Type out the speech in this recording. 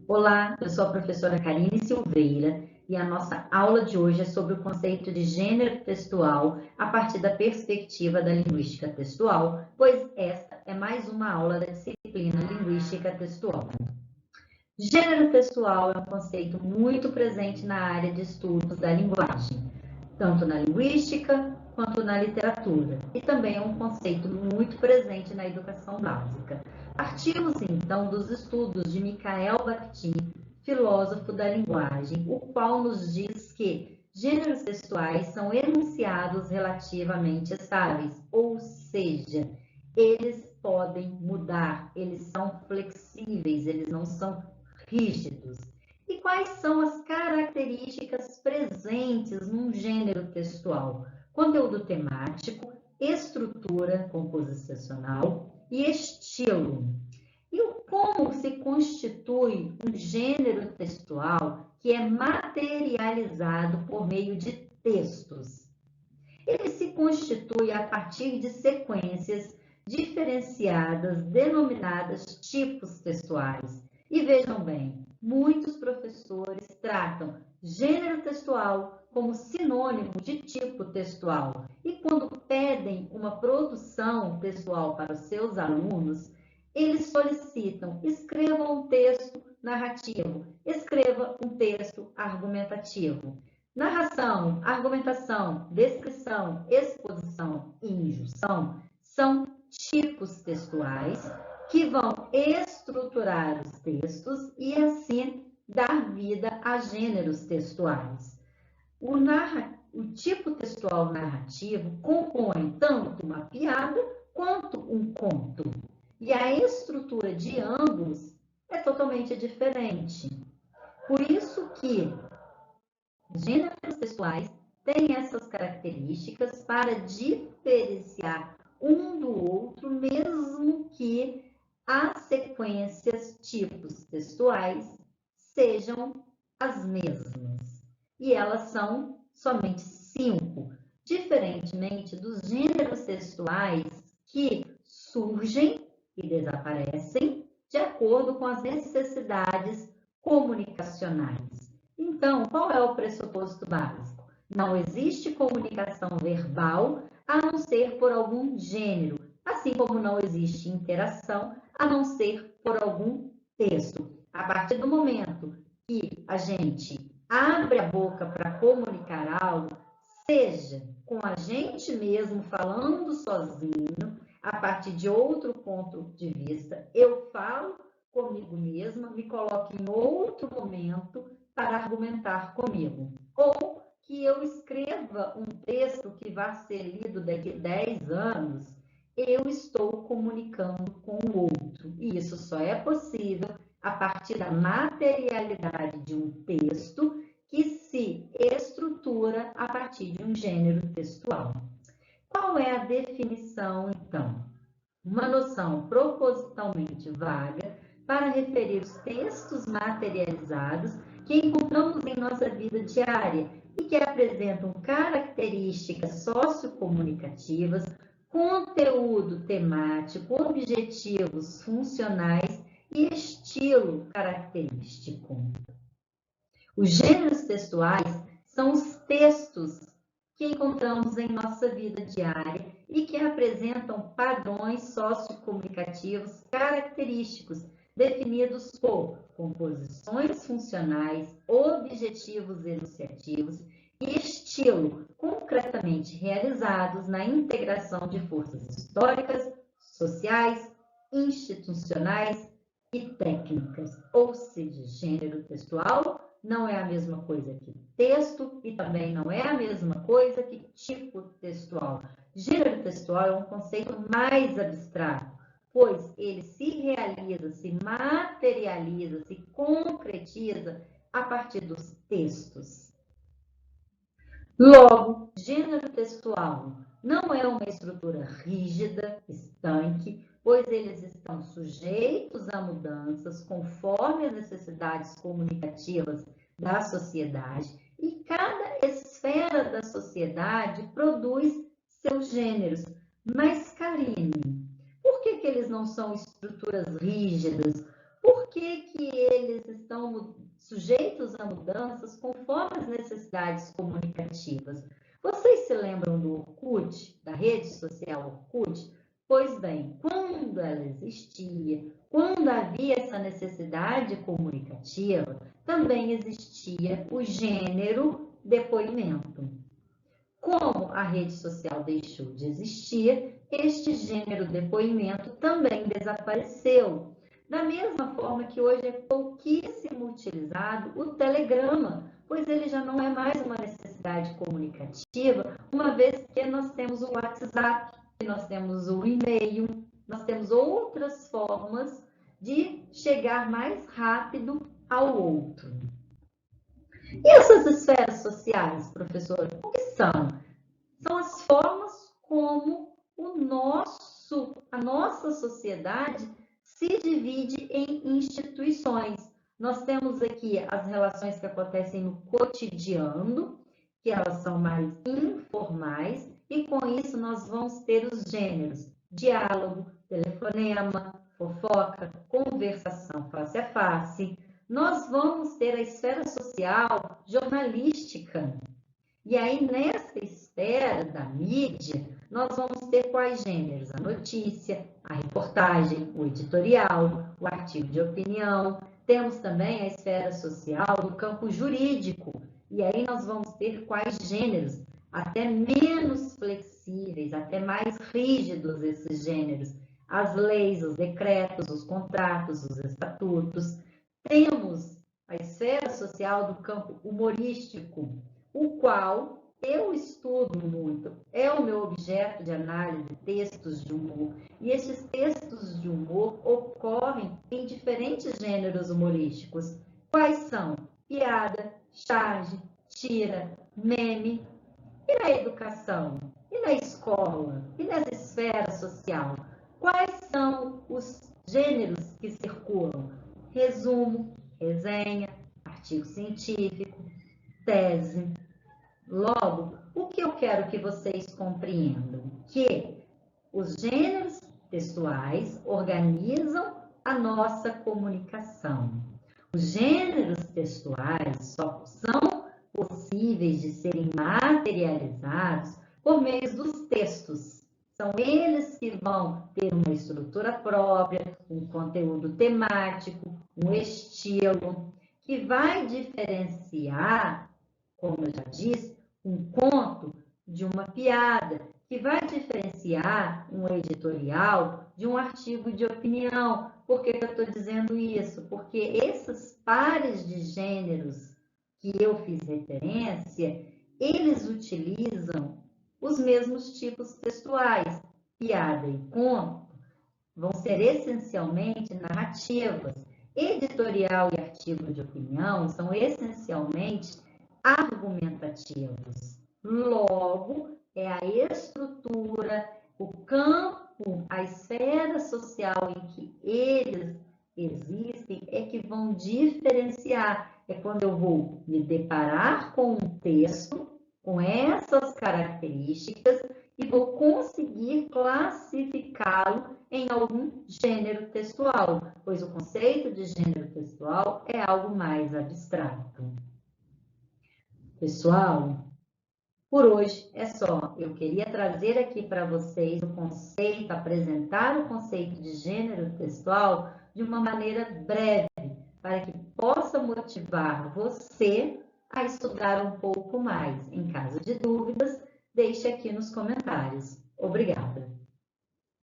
Olá, eu sou a professora Karine Silveira e a nossa aula de hoje é sobre o conceito de gênero textual a partir da perspectiva da linguística textual, pois esta é mais uma aula da disciplina Linguística Textual. Gênero textual é um conceito muito presente na área de estudos da linguagem, tanto na linguística quanto na literatura, e também é um conceito muito presente na educação básica. Partimos, então, dos estudos de Mikhail Bakhtin, filósofo da linguagem, o qual nos diz que gêneros textuais são enunciados relativamente estáveis, ou seja, eles podem mudar, eles são flexíveis, eles não são rígidos. E quais são as características presentes num gênero textual? Conteúdo temático, estrutura composicional e estilo. E como se constitui um gênero textual que é materializado por meio de textos? Ele se constitui a partir de sequências diferenciadas, denominadas tipos textuais. E vejam bem, muitos professores tratam gênero textual como sinônimo de tipo textual. E quando pedem uma produção textual para os seus alunos, eles solicitam: escreva um texto narrativo, escreva um texto argumentativo. Narração, argumentação, descrição, exposição e injunção são tipos textuais que vão estruturar os textos e assim dar vida a gêneros textuais. O tipo textual narrativo compõe tanto uma piada quanto um conto. E a estrutura de ambos é totalmente diferente. Por isso que gêneros textuais têm essas características para diferenciar um do outro, mesmo que as sequências, tipos textuais, sejam as mesmas. E elas são somente 5, diferentemente dos gêneros textuais que surgem e desaparecem de acordo com as necessidades comunicacionais. Então, qual é o pressuposto básico? Não existe comunicação verbal a não ser por algum gênero, assim como não existe interação a não ser por algum texto. A partir do momento que a gente abre a boca para comunicar algo, seja com a gente mesmo falando sozinho, a partir de outro ponto de vista, eu falo comigo mesma, me coloco em outro momento para argumentar comigo. Ou que eu escreva um texto que vai ser lido daqui a 10 anos, eu estou comunicando com o outro. E isso só é possível a partir da materialidade de um texto que se estrutura a partir de um gênero textual. Qual é a definição, então? Uma noção propositalmente vaga para referir os textos materializados que encontramos em nossa vida diária e que apresentam características sociocomunicativas, conteúdo temático, objetivos funcionais e estilo característico. Os gêneros textuais são os textos que encontramos em nossa vida diária e que apresentam padrões sociocomunicativos característicos definidos por composições funcionais, objetivos enunciativos e estilo, concretamente realizados na integração de forças históricas, sociais, institucionais e técnicas, ou seja, gênero textual não é a mesma coisa que texto e também não é a mesma coisa que tipo textual. Gênero textual é um conceito mais abstrato, pois ele se realiza, se materializa, se concretiza a partir dos textos. Logo, gênero textual não é uma estrutura rígida, estanque, pois eles estão sujeitos a mudanças conforme as necessidades comunicativas da sociedade e cada esfera da sociedade produz seus gêneros. Mas, Karine, por que eles não são estruturas rígidas? por que que eles estão sujeitos a mudanças conforme as necessidades comunicativas? Vocês se lembram do Orkut, da rede social Orkut? Pois bem, quando ela existia, quando havia essa necessidade comunicativa, também existia o gênero depoimento. Como a rede social deixou de existir, este gênero depoimento também desapareceu. Da mesma forma que hoje é pouquíssimo utilizado o telegrama, pois ele já não é mais uma necessidade comunicativa, uma vez que nós temos o WhatsApp, nós temos o e-mail, nós temos outras formas de chegar mais rápido ao outro. E essas esferas sociais, professor, o que são? São as formas como a nossa sociedade se divide em instituições. Nós temos aqui as relações que acontecem no cotidiano, que elas são mais informais, e com isso nós vamos ter os gêneros: diálogo, telefonema, fofoca, conversação face a face. Nós vamos ter a esfera social jornalística. E aí, nessa esfera da mídia, nós vamos ter quais gêneros? A notícia, a reportagem, o editorial, o artigo de opinião. Temos também a esfera social do campo jurídico. E aí nós vamos ter quais gêneros? Até menos flexíveis, até mais rígidos esses gêneros. As leis, os decretos, os contratos, os estatutos. Temos a esfera social do campo humorístico, o qual eu estudo muito, é o meu objeto de análise, textos de humor. E esses textos de humor ocorrem em diferentes gêneros humorísticos. Quais são? Piada, charge, tira, meme. E na educação? E na escola? E nessa esfera social? Quais são os gêneros que circulam? Resumo, resenha, artigo científico, tese. Logo, o que eu quero que vocês compreendam? Que os gêneros textuais organizam a nossa comunicação. Os gêneros textuais só são possíveis de serem materializados por meio dos textos. São eles que vão ter uma estrutura própria, um conteúdo temático, um estilo, que vai diferenciar, como eu já disse, um conto de uma piada, que vai diferenciar um editorial de um artigo de opinião. Por que eu estou dizendo isso? Porque esses pares de gêneros que eu fiz referência, eles utilizam os mesmos tipos textuais. Piada e conto vão ser essencialmente narrativas. Editorial e artigo de opinião são essencialmente argumentativos. Logo, é a estrutura, o campo, a esfera social em que eles existem é que vão diferenciar. É quando eu vou me deparar com um texto, com essas características, e vou conseguir classificá-lo em algum gênero textual, pois o conceito de gênero textual é algo mais abstrato. Pessoal, por hoje é só. Eu queria trazer aqui para vocês o conceito, apresentar o conceito de gênero textual de uma maneira breve, para que possa motivar você a estudar um pouco mais. Em caso de dúvidas, deixe aqui nos comentários. Obrigada!